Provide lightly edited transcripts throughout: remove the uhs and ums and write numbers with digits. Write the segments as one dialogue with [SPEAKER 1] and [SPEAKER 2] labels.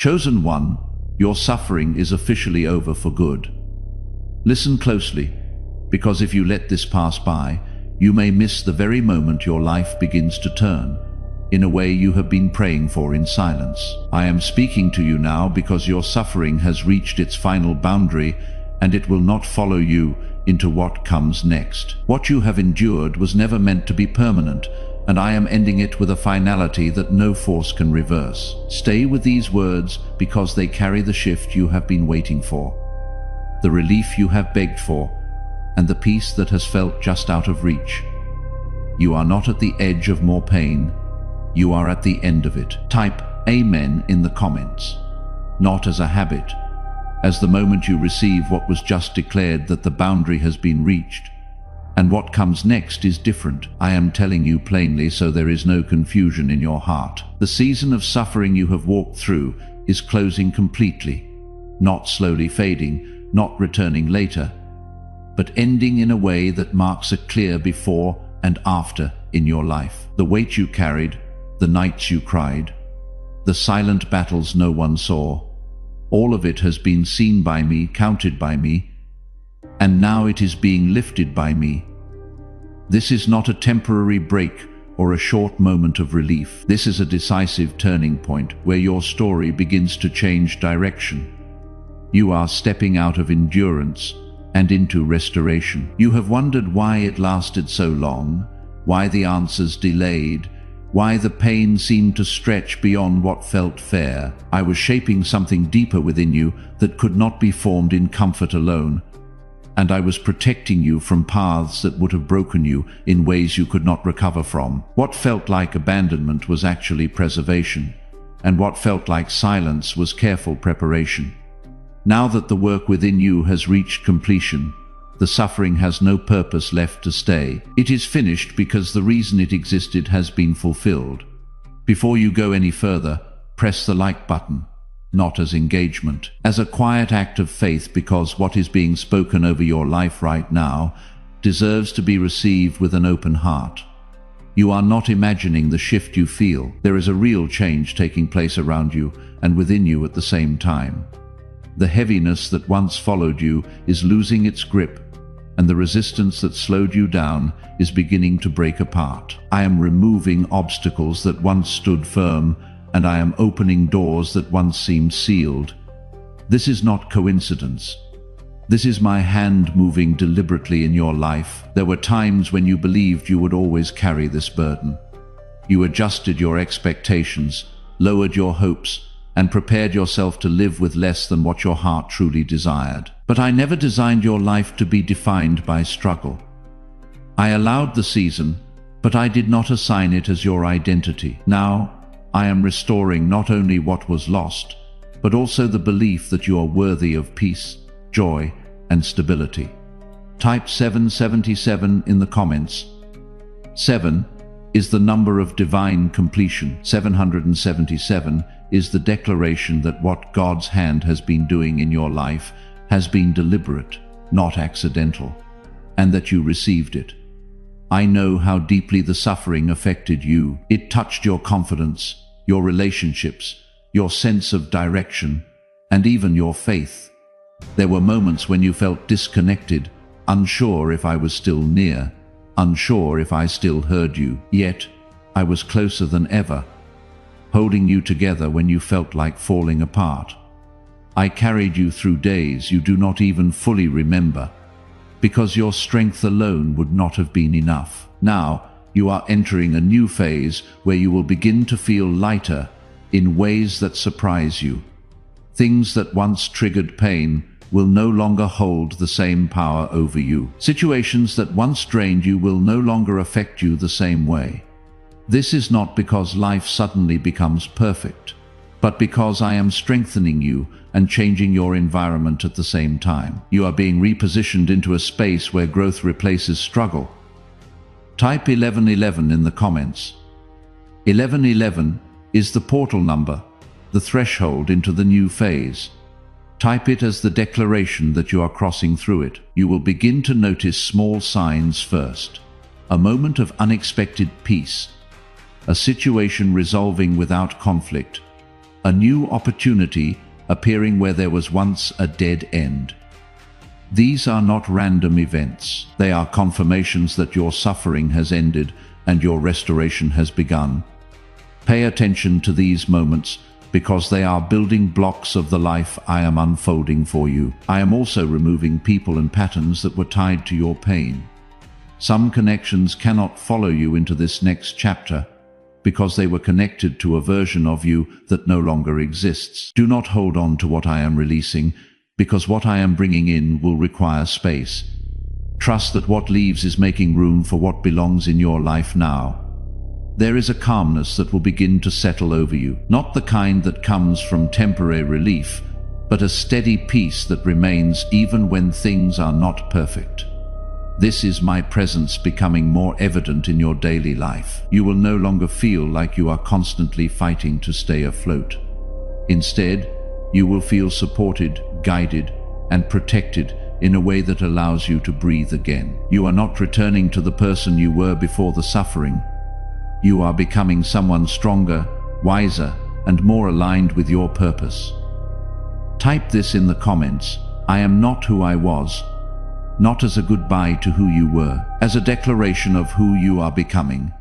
[SPEAKER 1] Chosen one, your suffering is officially over for good. Listen closely, because if you let this pass by, you may miss the very moment your life begins to turn, in a way you have been praying for in silence. I am speaking to you now because your suffering has reached its final boundary, and it will not follow you into what comes next. What you have endured was never meant to be permanent, and I am ending it with a finality that no force can reverse. Stay with these words because they carry the shift you have been waiting for, the relief you have begged for, and the peace that has felt just out of reach. You are not at the edge of more pain, you are at the end of it. Type Amen in the comments, not as a habit, as the moment you receive what was just declared that the boundary has been reached. And what comes next is different. I am telling you plainly so there is no confusion in your heart. The season of suffering you have walked through is closing completely, not slowly fading, not returning later, but ending in a way that marks a clear before and after in your life. The weight you carried, the nights you cried, the silent battles no one saw, all of it has been seen by me, counted by me, and now it is being lifted by me. This is not a temporary break or a short moment of relief. This is a decisive turning point where your story begins to change direction. You are stepping out of endurance and into restoration. You have wondered why it lasted so long, why the answers delayed, why the pain seemed to stretch beyond what felt fair. I was shaping something deeper within you that could not be formed in comfort alone, and I was protecting you from paths that would have broken you in ways you could not recover from. What felt like abandonment was actually preservation, and what felt like silence was careful preparation. Now that the work within you has reached completion, the suffering has no purpose left to stay. It is finished because the reason it existed has been fulfilled. Before you go any further, press the like button, not as engagement, as a quiet act of faith, because what is being spoken over your life right now deserves to be received with an open heart. You are not imagining the shift you feel. There is a real change taking place around you and within you at the same time. The heaviness that once followed you is losing its grip, and the resistance that slowed you down is beginning to break apart. I am removing obstacles that once stood firm, and I am opening doors that once seemed sealed. This is not coincidence. This is my hand moving deliberately in your life. There were times when you believed you would always carry this burden. You adjusted your expectations, lowered your hopes, and prepared yourself to live with less than what your heart truly desired. But I never designed your life to be defined by struggle. I allowed the season, but I did not assign it as your identity. Now, I am restoring not only what was lost, but also the belief that you are worthy of peace, joy, and stability. Type 777 in the comments. 7 is the number of divine completion. 777 is the declaration that what God's hand has been doing in your life has been deliberate, not accidental, and that you received it. I know how deeply the suffering affected you. It touched your confidence, your relationships, your sense of direction, and even your faith. There were moments when you felt disconnected, unsure if I was still near, unsure if I still heard you. Yet, I was closer than ever, holding you together when you felt like falling apart. I carried you through days you do not even fully remember, because your strength alone would not have been enough. Now, you are entering a new phase where you will begin to feel lighter in ways that surprise you. Things that once triggered pain will no longer hold the same power over you. Situations that once drained you will no longer affect you the same way. This is not because life suddenly becomes perfect, but because I am strengthening you and changing your environment at the same time. You are being repositioned into a space where growth replaces struggle. Type 1111 in the comments. 1111 is the portal number, the threshold into the new phase. Type it as the declaration that you are crossing through it. You will begin to notice small signs first. A moment of unexpected peace, a situation resolving without conflict, a new opportunity appearing where there was once a dead end. These are not random events. They are confirmations that your suffering has ended and your restoration has begun. Pay attention to these moments because they are building blocks of the life I am unfolding for you. I am also removing people and patterns that were tied to your pain. Some connections cannot follow you into this next chapter because they were connected to a version of you that no longer exists. Do not hold on to what I am releasing, because what I am bringing in will require space. Trust that what leaves is making room for what belongs in your life now. There is a calmness that will begin to settle over you, not the kind that comes from temporary relief, but a steady peace that remains even when things are not perfect. This is my presence becoming more evident in your daily life. You will no longer feel like you are constantly fighting to stay afloat. Instead, you will feel supported, guided, and protected in a way that allows you to breathe again. You are not returning to the person you were before the suffering. You are becoming someone stronger, wiser, and more aligned with your purpose. Type this in the comments: I am not who I was. Not as a goodbye to who you were, as a declaration of who you are becoming.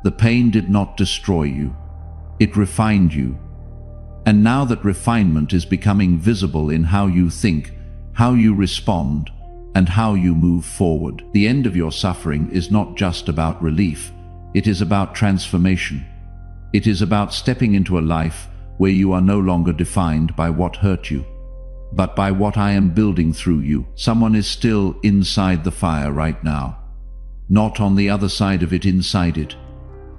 [SPEAKER 1] The pain did not destroy you. It refined you. And now that refinement is becoming visible in how you think, how you respond, and how you move forward, the end of your suffering is not just about relief. It is about transformation. It is about stepping into a life where you are no longer defined by what hurt you, but by what I am building through you. Someone is still inside the fire right now, not on the other side of it, inside it.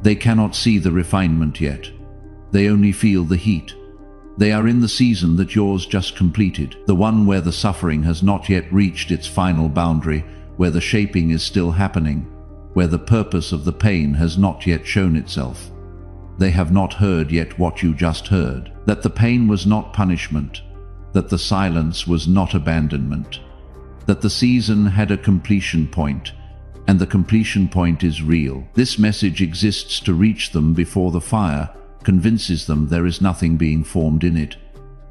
[SPEAKER 1] They cannot see the refinement yet. They only feel the heat. They are in the season that yours just completed, the one where the suffering has not yet reached its final boundary, where the shaping is still happening, where the purpose of the pain has not yet shown itself. They have not heard yet what you just heard, that the pain was not punishment, that the silence was not abandonment, that the season had a completion point, and the completion point is real. This message exists to reach them before the fire convinces them there is nothing being formed in it.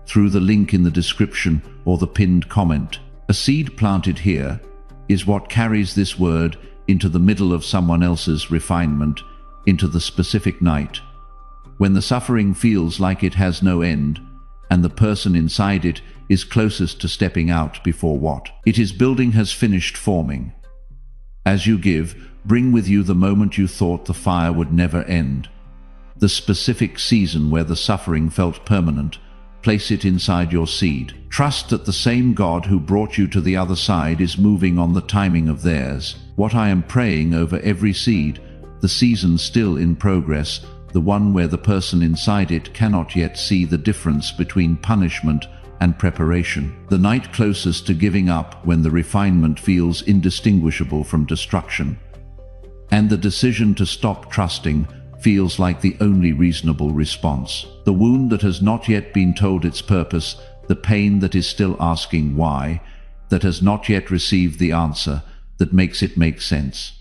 [SPEAKER 1] Through the link in the description or the pinned comment, a seed planted here is what carries this word into the middle of someone else's refinement, into the specific night, when the suffering feels like it has no end, and the person inside it is closest to stepping out before what it is building has finished forming. As you give, bring with you the moment you thought the fire would never end, the specific season where the suffering felt permanent. Place it inside your seed. Trust that the same God who brought you to the other side is moving on the timing of theirs. What I am praying over every seed, the season still in progress, the one where the person inside it cannot yet see the difference between punishment and preparation. The night closest to giving up, when the refinement feels indistinguishable from destruction, and the decision to stop trusting feels like the only reasonable response. The wound that has not yet been told its purpose, the pain that is still asking why, that has not yet received the answer that makes it make sense.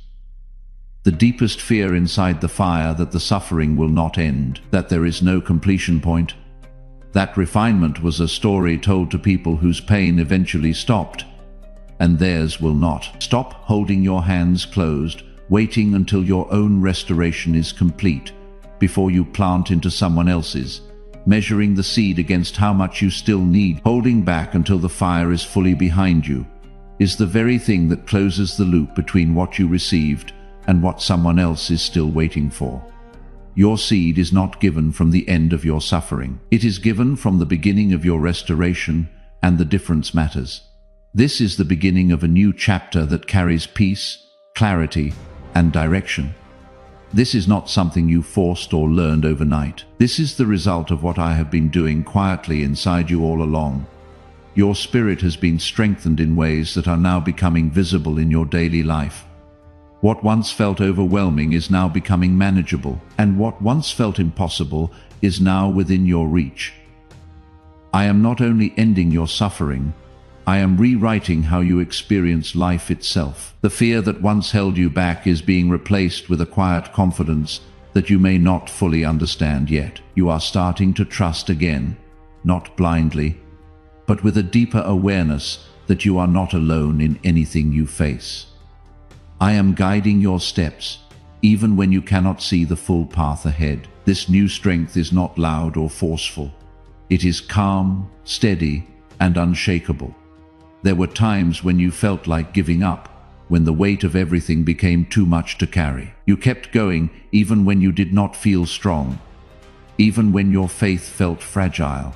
[SPEAKER 1] The deepest fear inside the fire that the suffering will not end, that there is no completion point. That refinement was a story told to people whose pain eventually stopped, and theirs will not. Stop holding your hands closed, waiting until your own restoration is complete before you plant into someone else's, measuring the seed against how much you still need. Holding back until the fire is fully behind you is the very thing that closes the loop between what you received and what someone else is still waiting for. Your seed is not given from the end of your suffering. It is given from the beginning of your restoration, and the difference matters. This is the beginning of a new chapter that carries peace, clarity, and direction. This is not something you forced or learned overnight. This is the result of what I have been doing quietly inside you all along. Your spirit has been strengthened in ways that are now becoming visible in your daily life. What once felt overwhelming is now becoming manageable, and what once felt impossible is now within your reach. I am not only ending your suffering, I am rewriting how you experience life itself. The fear that once held you back is being replaced with a quiet confidence that you may not fully understand yet. You are starting to trust again, not blindly, but with a deeper awareness that you are not alone in anything you face. I am guiding your steps, even when you cannot see the full path ahead. This new strength is not loud or forceful. It is calm, steady, and unshakable. There were times when you felt like giving up, when the weight of everything became too much to carry. You kept going even when you did not feel strong, even when your faith felt fragile.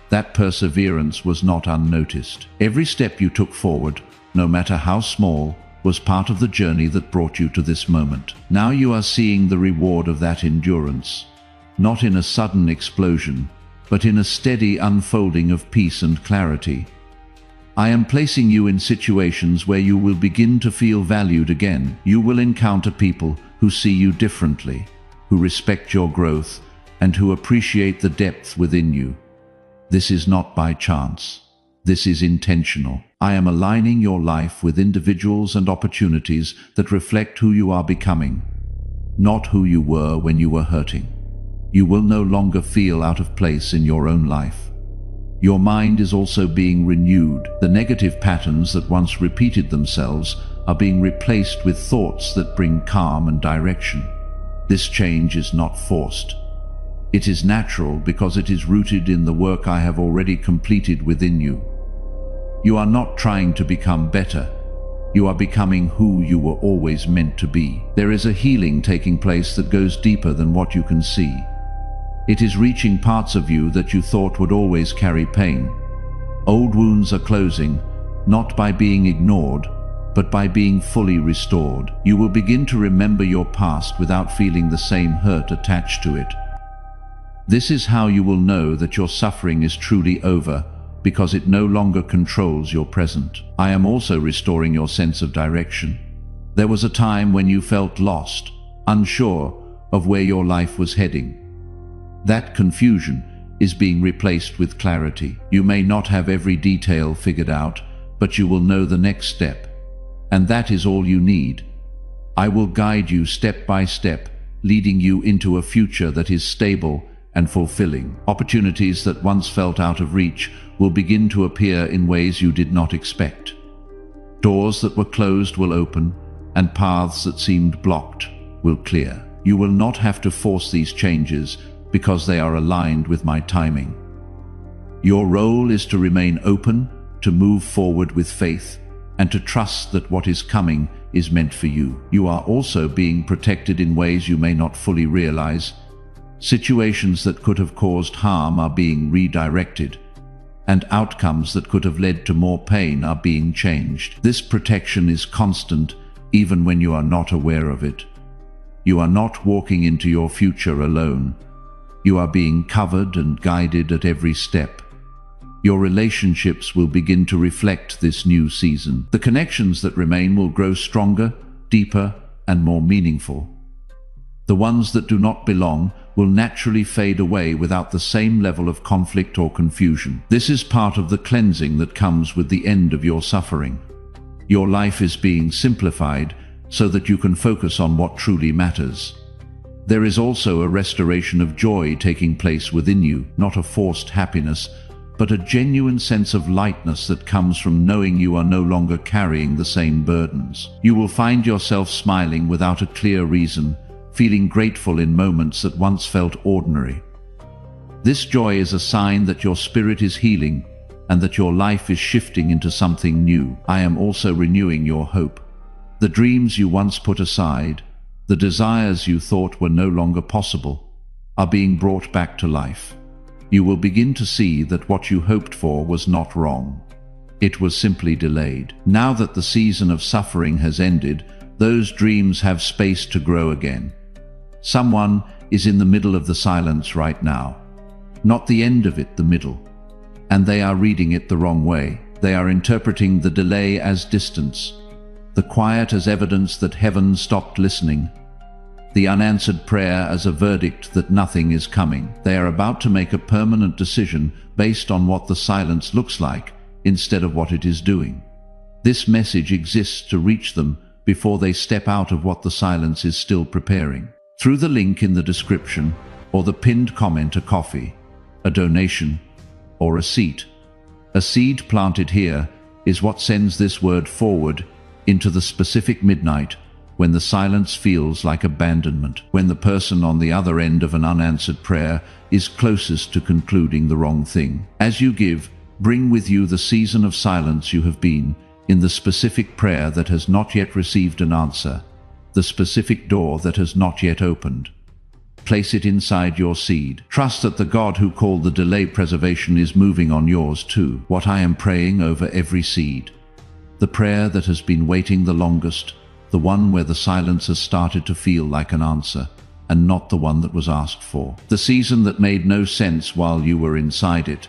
[SPEAKER 1] That perseverance was not unnoticed. Every step you took forward, no matter how small, was part of the journey that brought you to this moment. Now you are seeing the reward of that endurance, not in a sudden explosion, but in a steady unfolding of peace and clarity. I am placing you in situations where you will begin to feel valued again. You will encounter people who see you differently, who respect your growth, and who appreciate the depth within you. This is not by chance. This is intentional. I am aligning your life with individuals and opportunities that reflect who you are becoming, not who you were when you were hurting. You will no longer feel out of place in your own life. Your mind is also being renewed. The negative patterns that once repeated themselves are being replaced with thoughts that bring calm and direction. This change is not forced. It is natural because it is rooted in the work I have already completed within you. You are not trying to become better. You are becoming who you were always meant to be. There is a healing taking place that goes deeper than what you can see. It is reaching parts of you that you thought would always carry pain. Old wounds are closing, not by being ignored, but by being fully restored. You will begin to remember your past without feeling the same hurt attached to it. This is how you will know that your suffering is truly over, because it no longer controls your present. I am also restoring your sense of direction. There was a time when you felt lost, unsure of where your life was heading. That confusion is being replaced with clarity. You may not have every detail figured out, but you will know the next step. And that is all you need. I will guide you step by step, leading you into a future that is stable and fulfilling. Opportunities that once felt out of reach will begin to appear in ways you did not expect. Doors that were closed will open, and paths that seemed blocked will clear. You will not have to force these changes because they are aligned with my timing. Your role is to remain open, to move forward with faith, and to trust that what is coming is meant for you. You are also being protected in ways you may not fully realize. Situations that could have caused harm are being redirected, and outcomes that could have led to more pain are being changed. This protection is constant, even when you are not aware of it. You are not walking into your future alone. You are being covered and guided at every step. Your relationships will begin to reflect this new season. The connections that remain will grow stronger, deeper, and more meaningful. The ones that do not belong will naturally fade away without the same level of conflict or confusion. This is part of the cleansing that comes with the end of your suffering. Your life is being simplified so that you can focus on what truly matters. There is also a restoration of joy taking place within you, not a forced happiness, but a genuine sense of lightness that comes from knowing you are no longer carrying the same burdens. You will find yourself smiling without a clear reason, feeling grateful in moments that once felt ordinary. This joy is a sign that your spirit is healing and that your life is shifting into something new. I am also renewing your hope. The dreams you once put aside, the desires you thought were no longer possible, are being brought back to life. You will begin to see that what you hoped for was not wrong. It was simply delayed. Now that the season of suffering has ended, those dreams have space to grow again. Someone is in the middle of the silence right now. Not the end of it, the middle. And they are reading it the wrong way. They are interpreting the delay as distance, the quiet as evidence that heaven stopped listening, the unanswered prayer as a verdict that nothing is coming. They are about to make a permanent decision based on what the silence looks like instead of what it is doing. This message exists to reach them before they step out of what the silence is still preparing. through the link in the description or the pinned comment, a coffee, a donation, or a seat. A seed planted here is what sends this word forward into the specific midnight when the silence feels like abandonment, when the person on the other end of an unanswered prayer is closest to concluding the wrong thing. As you give, bring with you the season of silence you have been in, the specific prayer that has not yet received an answer, the specific door that has not yet opened. Place it inside your seed. Trust that the God who called the delay preservation is moving on yours too. What I am praying over every seed, the prayer that has been waiting the longest, the one where the silence has started to feel like an answer, and not the one that was asked for. The season that made no sense while you were inside it,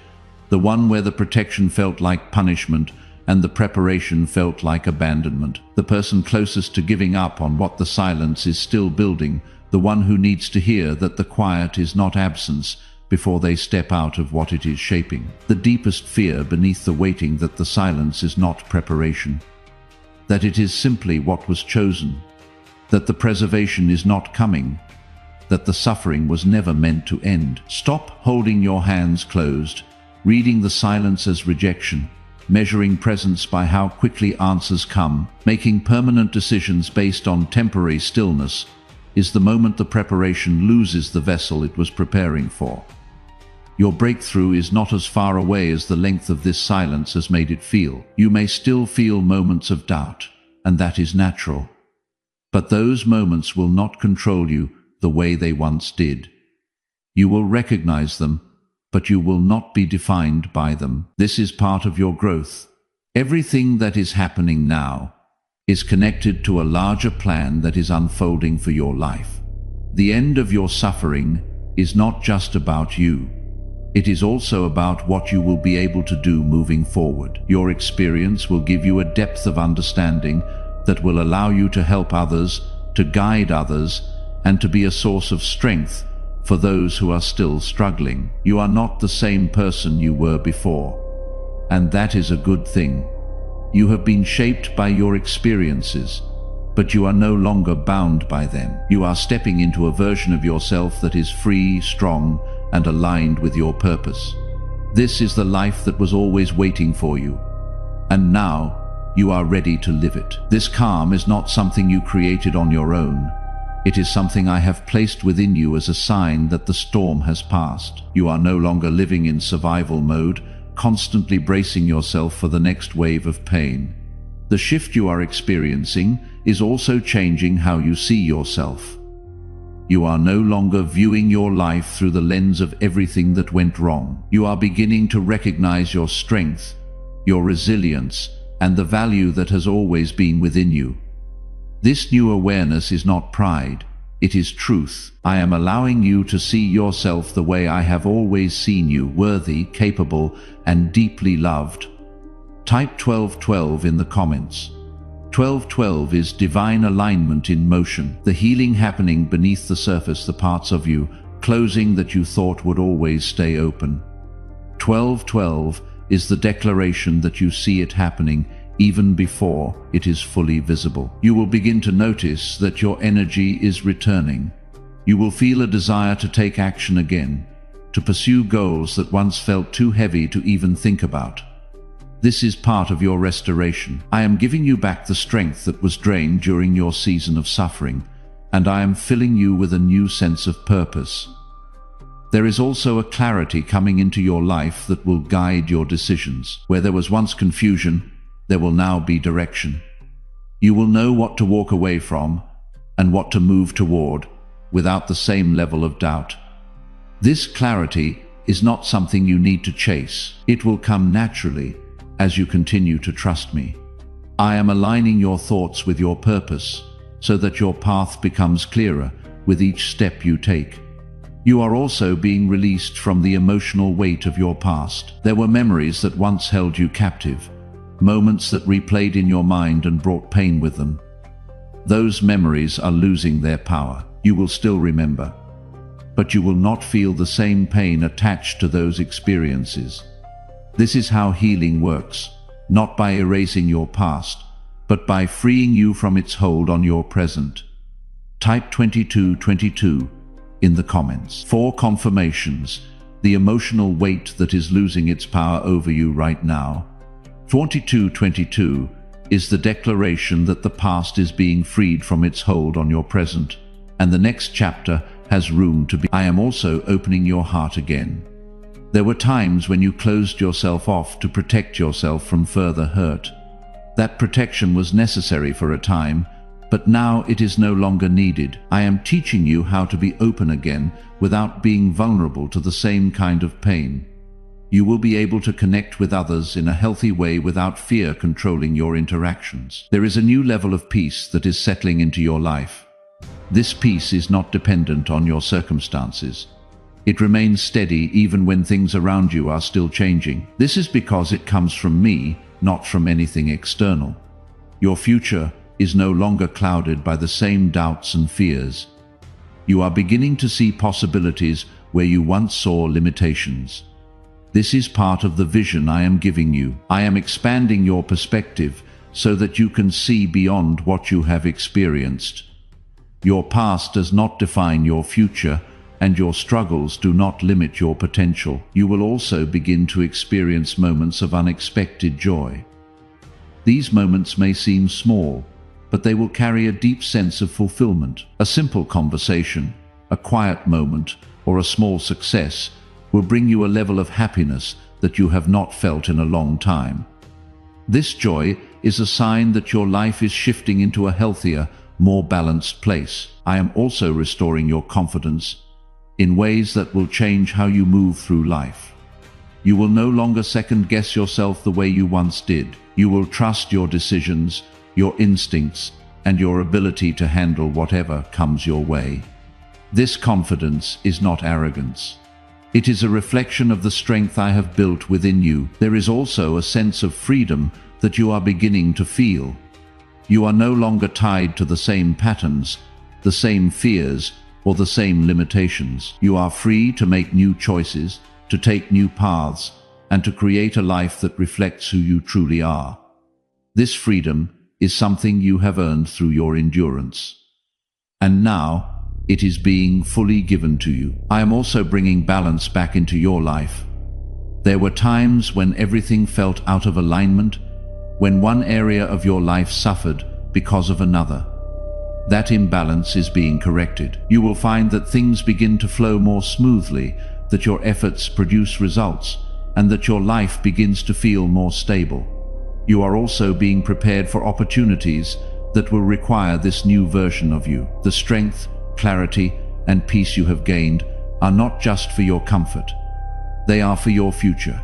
[SPEAKER 1] the one where the protection felt like punishment and the preparation felt like abandonment. The person closest to giving up on what the silence is still building, the one who needs to hear that the quiet is not absence before they step out of what it is shaping. The deepest fear beneath the waiting, that the silence is not preparation, that it is simply what was chosen, that the preservation is not coming, that the suffering was never meant to end. Stop holding your hands closed, reading the silence as rejection, measuring presence by how quickly answers come, making permanent decisions based on temporary stillness, is the moment the preparation loses the vessel it was preparing for. Your breakthrough is not as far away as the length of this silence has made it feel. You may still feel moments of doubt, and that is natural. But those moments will not control you the way they once did. You will recognize them, but you will not be defined by them. This is part of your growth. Everything that is happening now is connected to a larger plan that is unfolding for your life. The end of your suffering is not just about you. It is also about what you will be able to do moving forward. Your experience will give you a depth of understanding that will allow you to help others, to guide others, and to be a source of strength for those who are still struggling. You are not the same person you were before, and that is a good thing. You have been shaped by your experiences, but you are no longer bound by them. You are stepping into a version of yourself that is free, strong, and aligned with your purpose. This is the life that was always waiting for you, and now you are ready to live it. This calm is not something you created on your own. It is something I have placed within you as a sign that the storm has passed. You are no longer living in survival mode, constantly bracing yourself for the next wave of pain. The shift you are experiencing is also changing how you see yourself. You are no longer viewing your life through the lens of everything that went wrong. You are beginning to recognize your strength, your resilience, and the value that has always been within you. This new awareness is not pride, it is truth. I am allowing you to see yourself the way I have always seen you, worthy, capable, and deeply loved. Type 1212 in the comments. 1212 is divine alignment in motion, the healing happening beneath the surface, the parts of you closing that you thought would always stay open. 1212 is the declaration that you see it happening even before it is fully visible. You will begin to notice that your energy is returning. You will feel a desire to take action again, to pursue goals that once felt too heavy to even think about. This is part of your restoration. I am giving you back the strength that was drained during your season of suffering, and I am filling you with a new sense of purpose. There is also a clarity coming into your life that will guide your decisions. Where there was once confusion, there will now be direction. You will know what to walk away from and what to move toward without the same level of doubt. This clarity is not something you need to chase. It will come naturally as you continue to trust me. I am aligning your thoughts with your purpose so that your path becomes clearer with each step you take. You are also being released from the emotional weight of your past. There were memories that once held you captive, moments that replayed in your mind and brought pain with them. Those memories are losing their power. You will still remember, but you will not feel the same pain attached to those experiences. This is how healing works, not by erasing your past, but by freeing you from its hold on your present. Type 2222 in the comments. 4 confirmations. The emotional weight that is losing its power over you right now. 2222 is the declaration that the past is being freed from its hold on your present, and the next chapter has room to be. I am also opening your heart again. There were times when you closed yourself off to protect yourself from further hurt. That protection was necessary for a time, but now it is no longer needed. I am teaching you how to be open again without being vulnerable to the same kind of pain. You will be able to connect with others in a healthy way without fear controlling your interactions. There is a new level of peace that is settling into your life. This peace is not dependent on your circumstances. It remains steady even when things around you are still changing. This is because it comes from me, not from anything external. Your future is no longer clouded by the same doubts and fears. You are beginning to see possibilities where you once saw limitations. This is part of the vision I am giving you. I am expanding your perspective so that you can see beyond what you have experienced. Your past does not define your future, and your struggles do not limit your potential. You will also begin to experience moments of unexpected joy. These moments may seem small, but they will carry a deep sense of fulfillment. A simple conversation, a quiet moment, or a small success will bring you a level of happiness that you have not felt in a long time. This joy is a sign that your life is shifting into a healthier, more balanced place. I am also restoring your confidence in ways that will change how you move through life. You will no longer second-guess yourself the way you once did. You will trust your decisions, your instincts, and your ability to handle whatever comes your way. This confidence is not arrogance. It is a reflection of the strength I have built within you. There is also a sense of freedom that you are beginning to feel. You are no longer tied to the same patterns, the same fears, or the same limitations. You are free to make new choices, to take new paths, and to create a life that reflects who you truly are. This freedom is something you have earned through your endurance. And now, it is being fully given to you. I am also bringing balance back into your life. There were times when everything felt out of alignment, when one area of your life suffered because of another. That imbalance is being corrected. You will find that things begin to flow more smoothly, that your efforts produce results, and that your life begins to feel more stable. You are also being prepared for opportunities that will require this new version of you. The strength, clarity, and peace you have gained are not just for your comfort. They are for your future.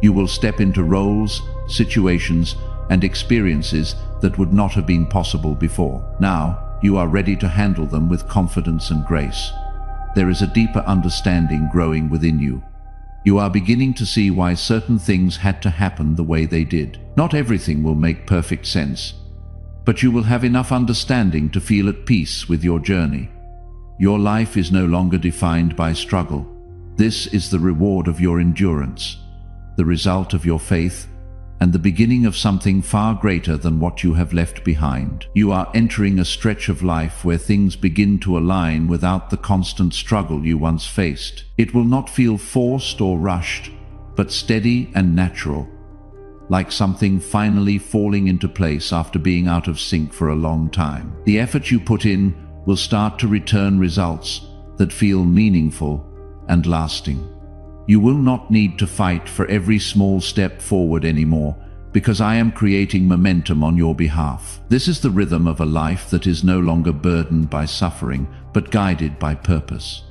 [SPEAKER 1] You will step into roles, situations, and experiences that would not have been possible before. Now, you are ready to handle them with confidence and grace. There is a deeper understanding growing within you. You are beginning to see why certain things had to happen the way they did. Not everything will make perfect sense, but you will have enough understanding to feel at peace with your journey. Your life is no longer defined by struggle. This is the reward of your endurance, the result of your faith, and the beginning of something far greater than what you have left behind. You are entering a stretch of life where things begin to align without the constant struggle you once faced. It will not feel forced or rushed, but steady and natural, like something finally falling into place after being out of sync for a long time. The effort you put in will start to return results that feel meaningful and lasting. You will not need to fight for every small step forward anymore, because I am creating momentum on your behalf. This is the rhythm of a life that is no longer burdened by suffering, but guided by purpose.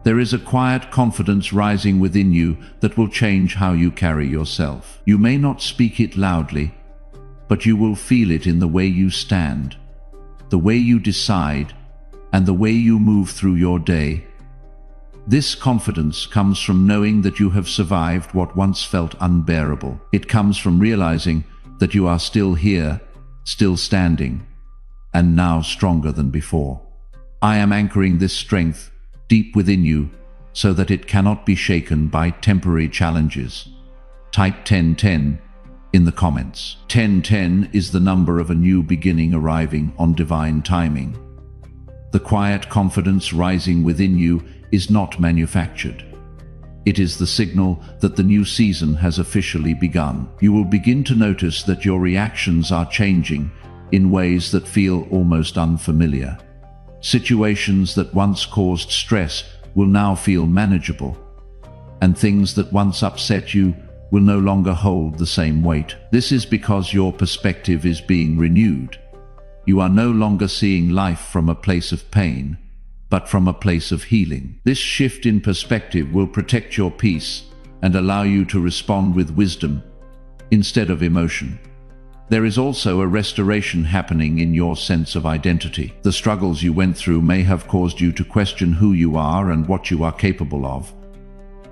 [SPEAKER 1] There is a quiet confidence rising within you that will change how you carry yourself. You may not speak it loudly, but you will feel it in the way you stand, the way you decide, and the way you move through your day. This confidence comes from knowing that you have survived what once felt unbearable. It comes from realizing that you are still here, still standing, and now stronger than before. I am anchoring this strength deep within you so that it cannot be shaken by temporary challenges. Type 1010 in the comments. 1010 is the number of a new beginning arriving on divine timing. The quiet confidence rising within you is not manufactured. It is the signal that the new season has officially begun. You will begin to notice that your reactions are changing in ways that feel almost unfamiliar. Situations that once caused stress will now feel manageable, and things that once upset you will no longer hold the same weight. This is because your perspective is being renewed. You are no longer seeing life from a place of pain, but from a place of healing. This shift in perspective will protect your peace and allow you to respond with wisdom instead of emotion. There is also a restoration happening in your sense of identity. The struggles you went through may have caused you to question who you are and what you are capable of.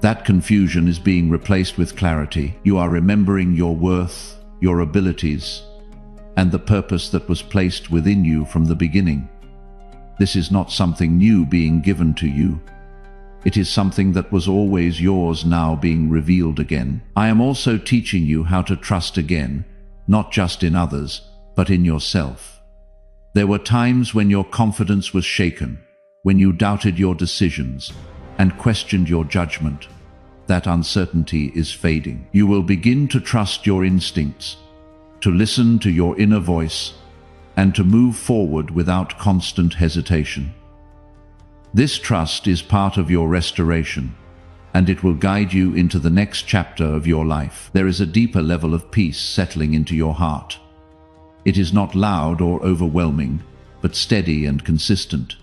[SPEAKER 1] That confusion is being replaced with clarity. You are remembering your worth, your abilities, and the purpose that was placed within you from the beginning. This is not something new being given to you. It is something that was always yours now being revealed again. I am also teaching you how to trust again, not just in others, but in yourself. There were times when your confidence was shaken, when you doubted your decisions and questioned your judgment. That uncertainty is fading. You will begin to trust your instincts, to listen to your inner voice, and to move forward without constant hesitation. This trust is part of your restoration, and it will guide you into the next chapter of your life. There is a deeper level of peace settling into your heart. It is not loud or overwhelming, but steady and consistent.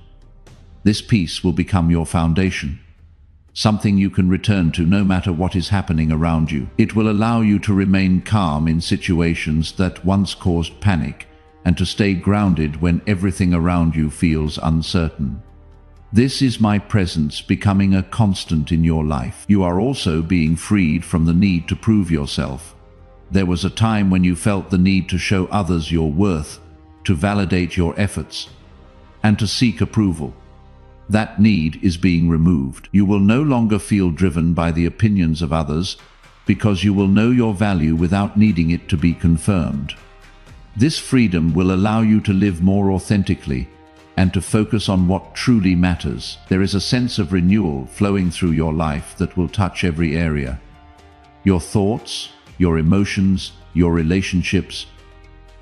[SPEAKER 1] This peace will become your foundation, something you can return to no matter what is happening around you. It will allow you to remain calm in situations that once caused panic, and to stay grounded when everything around you feels uncertain. This is my presence becoming a constant in your life. You are also being freed from the need to prove yourself. There was a time when you felt the need to show others your worth, to validate your efforts, and to seek approval. That need is being removed. You will no longer feel driven by the opinions of others, because you will know your value without needing it to be confirmed. This freedom will allow you to live more authentically and to focus on what truly matters. There is a sense of renewal flowing through your life that will touch every area. Your thoughts, your emotions, your relationships,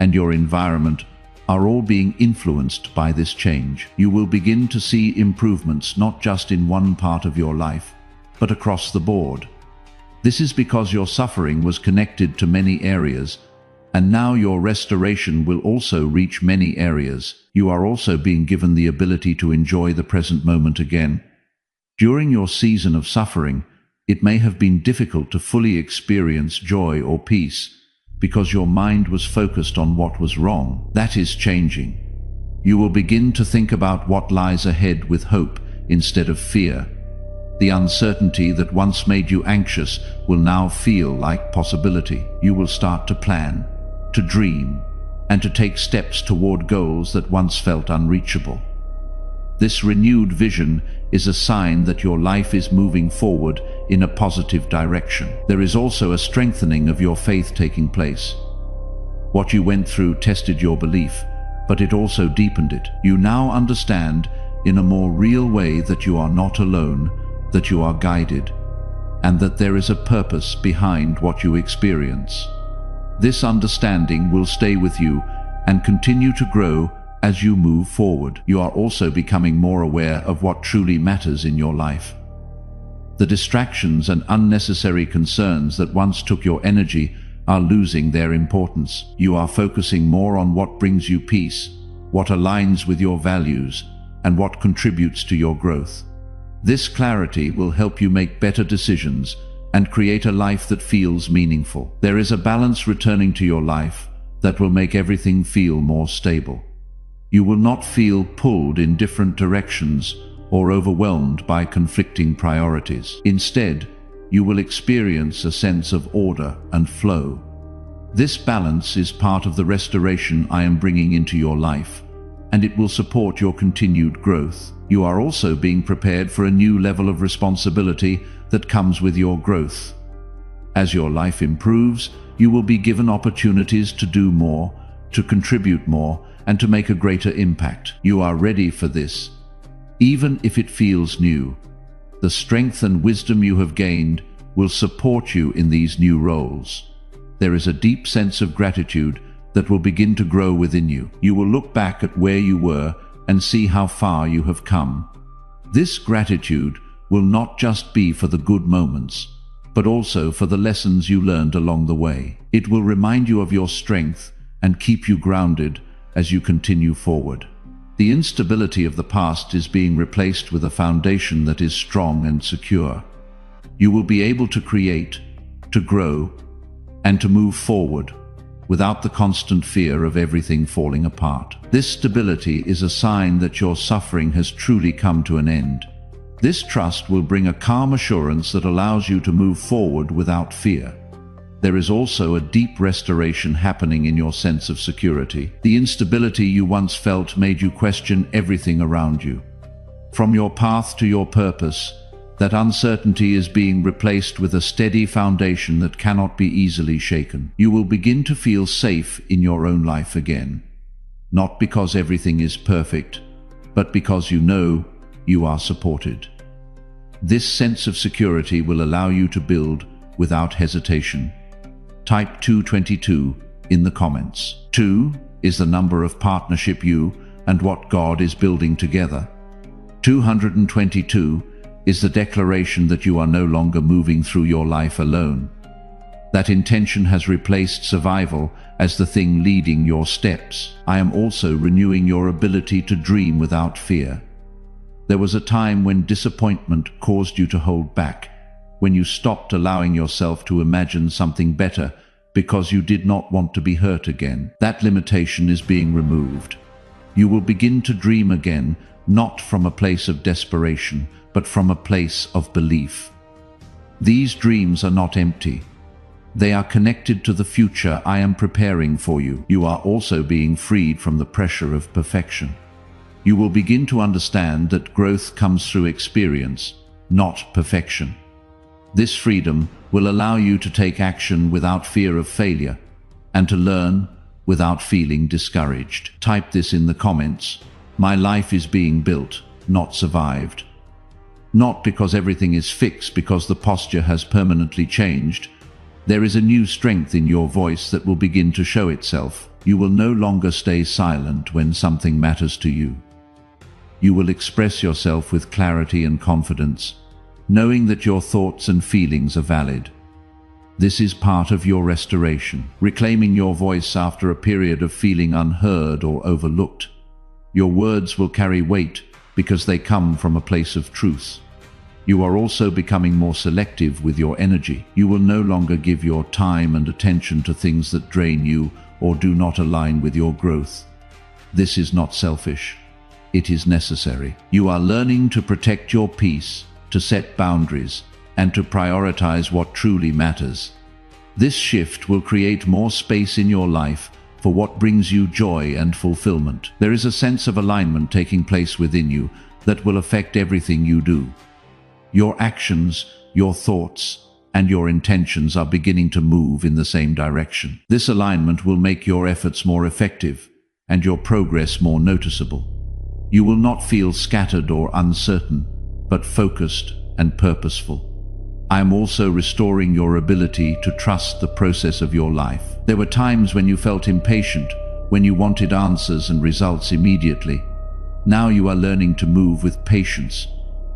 [SPEAKER 1] and your environment are all being influenced by this change. You will begin to see improvements not just in one part of your life, but across the board. This is because your suffering was connected to many areas, and now your restoration will also reach many areas. You are also being given the ability to enjoy the present moment again. During your season of suffering, it may have been difficult to fully experience joy or peace because your mind was focused on what was wrong. That is changing. You will begin to think about what lies ahead with hope instead of fear. The uncertainty that once made you anxious will now feel like possibility. You will start to plan, to dream, and to take steps toward goals that once felt unreachable. This renewed vision is a sign that your life is moving forward in a positive direction. There is also a strengthening of your faith taking place. What you went through tested your belief, but it also deepened it. You now understand in a more real way that you are not alone, that you are guided, and that there is a purpose behind what you experience. This understanding will stay with you and continue to grow as you move forward. You are also becoming more aware of what truly matters in your life. The distractions and unnecessary concerns that once took your energy are losing their importance. You are focusing more on what brings you peace, what aligns with your values, and what contributes to your growth. This clarity will help you make better decisions and create a life that feels meaningful. There is a balance returning to your life that will make everything feel more stable. You will not feel pulled in different directions or overwhelmed by conflicting priorities. Instead, you will experience a sense of order and flow. This balance is part of the restoration I am bringing into your life, and it will support your continued growth. You are also being prepared for a new level of responsibility that comes with your growth. As your life improves, you will be given opportunities to do more, to contribute more, and to make a greater impact. You are ready for this, even if it feels new. The strength and wisdom you have gained will support you in these new roles. There is a deep sense of gratitude that will begin to grow within you. You will look back at where you were and see how far you have come. This gratitude will not just be for the good moments, but also for the lessons you learned along the way. It will remind you of your strength and keep you grounded as you continue forward. The instability of the past is being replaced with a foundation that is strong and secure. You will be able to create, to grow, and to move forward without the constant fear of everything falling apart. This stability is a sign that your suffering has truly come to an end. This trust will bring a calm assurance that allows you to move forward without fear. There is also a deep restoration happening in your sense of security. The instability you once felt made you question everything around you. From your path to your purpose, that uncertainty is being replaced with a steady foundation that cannot be easily shaken. You will begin to feel safe in your own life again. Not because everything is perfect, but because you know you are supported. This sense of security will allow you to build without hesitation. Type 222 in the comments. 2 is the number of partnership you and what God is building together. 222 is the declaration that you are no longer moving through your life alone. That intention has replaced survival as the thing leading your steps. I am also renewing your ability to dream without fear. There was a time when disappointment caused you to hold back, when you stopped allowing yourself to imagine something better because you did not want to be hurt again. That limitation is being removed. You will begin to dream again, not from a place of desperation, but from a place of belief. These dreams are not empty. They are connected to the future I am preparing for you. You are also being freed from the pressure of perfection. You will begin to understand that growth comes through experience, not perfection. This freedom will allow you to take action without fear of failure and to learn without feeling discouraged. Type this in the comments. My life is being built, not survived. Not because everything is fixed, because the posture has permanently changed. There is a new strength in your voice that will begin to show itself. You will no longer stay silent when something matters to you. You will express yourself with clarity and confidence, knowing that your thoughts and feelings are valid. This is part of your restoration, reclaiming your voice after a period of feeling unheard or overlooked. Your words will carry weight because they come from a place of truth. You are also becoming more selective with your energy. You will no longer give your time and attention to things that drain you or do not align with your growth. This is not selfish. It is necessary. You are learning to protect your peace, to set boundaries, and to prioritize what truly matters. This shift will create more space in your life for what brings you joy and fulfillment. There is a sense of alignment taking place within you that will affect everything you do. Your actions, your thoughts, and your intentions are beginning to move in the same direction. This alignment will make your efforts more effective and your progress more noticeable. You will not feel scattered or uncertain, but focused and purposeful. I am also restoring your ability to trust the process of your life. There were times when you felt impatient, when you wanted answers and results immediately. Now you are learning to move with patience,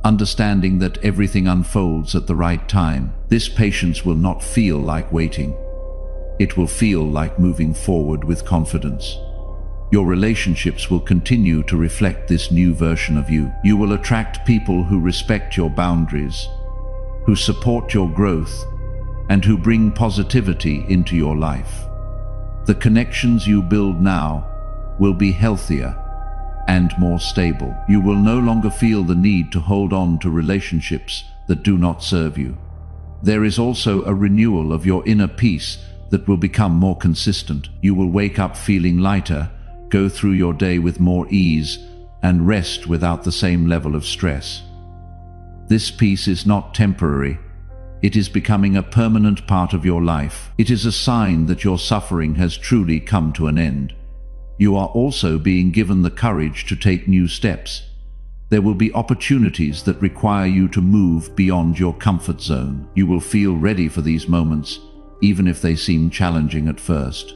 [SPEAKER 1] understanding that everything unfolds at the right time. This patience will not feel like waiting. It will feel like moving forward with confidence. Your relationships will continue to reflect this new version of you. You will attract people who respect your boundaries, who support your growth, and who bring positivity into your life. The connections you build now will be healthier and more stable. You will no longer feel the need to hold on to relationships that do not serve you. There is also a renewal of your inner peace that will become more consistent. You will wake up feeling lighter, go through your day with more ease, and rest without the same level of stress. This peace is not temporary. It is becoming a permanent part of your life. It is a sign that your suffering has truly come to an end. You are also being given the courage to take new steps. There will be opportunities that require you to move beyond your comfort zone. You will feel ready for these moments, even if they seem challenging at first.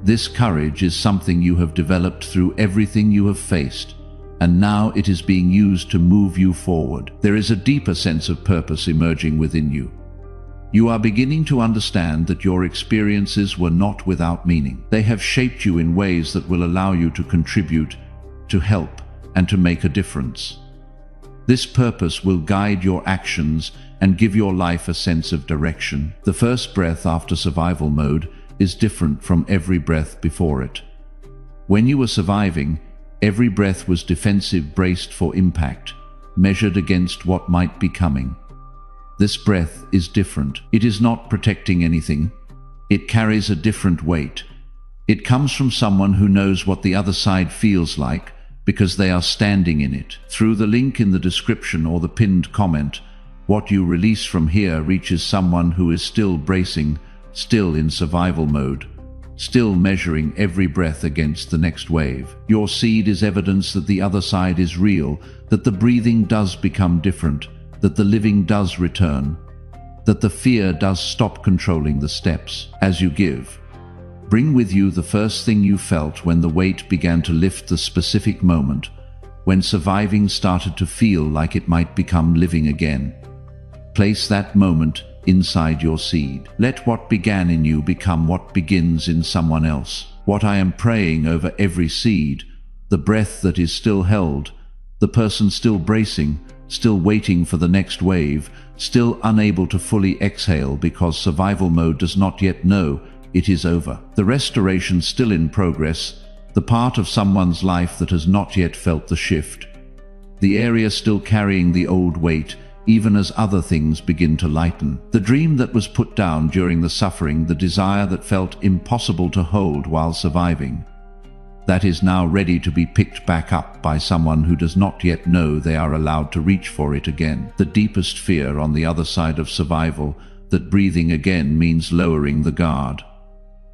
[SPEAKER 1] This courage is something you have developed through everything you have faced, and now it is being used to move you forward. There is a deeper sense of purpose emerging within you. You are beginning to understand that your experiences were not without meaning. They have shaped you in ways that will allow you to contribute, to help, and to make a difference. This purpose will guide your actions and give your life a sense of direction. The first breath after survival mode is different from every breath before it. When you were surviving, every breath was defensive, braced for impact, measured against what might be coming. This breath is different. It is not protecting anything. It carries a different weight. It comes from someone who knows what the other side feels like because they are standing in it. Through the link in the description or the pinned comment, what you release from here reaches someone who is still bracing, still in survival mode, still measuring every breath against the next wave. Your seed is evidence that the other side is real, that the breathing does become different, that the living does return, that the fear does stop controlling the steps. As you give, bring with you the first thing you felt when the weight began to lift, the specific moment when surviving started to feel like it might become living again. Place that moment inside your seed. Let what began in you become what begins in someone else. What I am praying over every seed, the breath that is still held, the person still bracing, still waiting for the next wave, still unable to fully exhale because survival mode does not yet know it is over. The restoration still in progress, the part of someone's life that has not yet felt the shift. The area still carrying the old weight, even as other things begin to lighten. The dream that was put down during the suffering, the desire that felt impossible to hold while surviving, that is now ready to be picked back up by someone who does not yet know they are allowed to reach for it again. The deepest fear on the other side of survival, that breathing again means lowering the guard,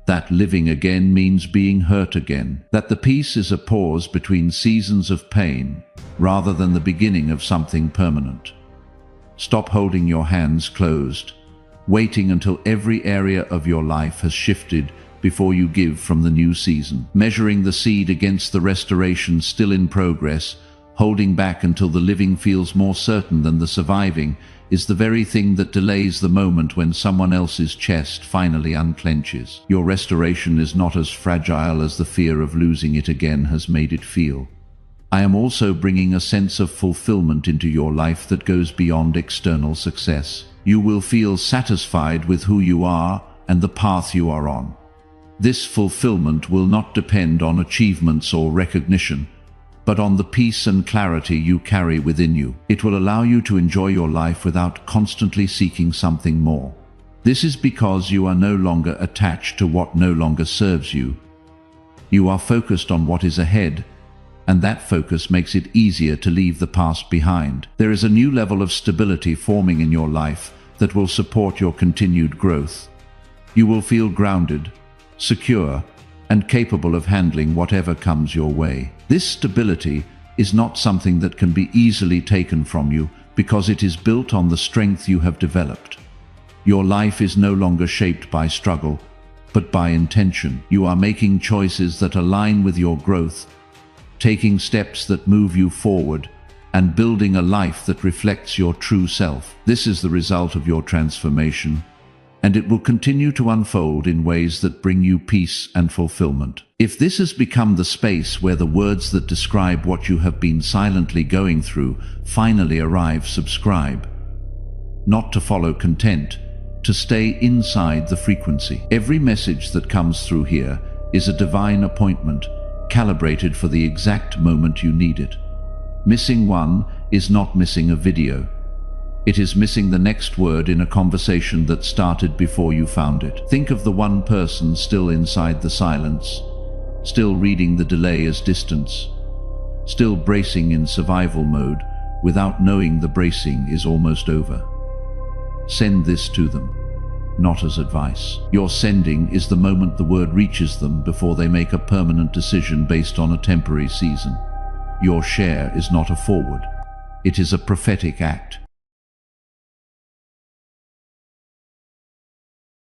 [SPEAKER 1] that living again means being hurt again, that the peace is a pause between seasons of pain rather than the beginning of something permanent. Stop holding your hands closed, waiting until every area of your life has shifted before you give from the new season. Measuring the seed against the restoration still in progress, holding back until the living feels more certain than the surviving, is the very thing that delays the moment when someone else's chest finally unclenches. Your restoration is not as fragile as the fear of losing it again has made it feel. I am also bringing a sense of fulfillment into your life that goes beyond external success. You will feel satisfied with who you are and the path you are on. This fulfillment will not depend on achievements or recognition, but on the peace and clarity you carry within you. It will allow you to enjoy your life without constantly seeking something more. This is because you are no longer attached to what no longer serves you. You are focused on what is ahead, and that focus makes it easier to leave the past behind. There is a new level of stability forming in your life that will support your continued growth. You will feel grounded, secure, and capable of handling whatever comes your way. This stability is not something that can be easily taken from you because it is built on the strength you have developed. Your life is no longer shaped by struggle, but by intention. You are making choices that align with your growth, taking steps that move you forward, and building a life that reflects your true self. This is the result of your transformation, and it will continue to unfold in ways that bring you peace and fulfillment. If this has become the space where the words that describe what you have been silently going through finally arrive, subscribe. Not to follow content, to stay inside the frequency. Every message that comes through here is a divine appointment, calibrated for the exact moment you need it. Missing one is not missing a video. It is missing the next word in a conversation that started before you found it. Think of the one person still inside the silence, still reading the delay as distance, still bracing in survival mode without knowing the bracing is almost over. Send this to them. not as advice. Your sending is the moment the word reaches them before they make a permanent decision based on a temporary season. Your share is not a forward. It is a prophetic act.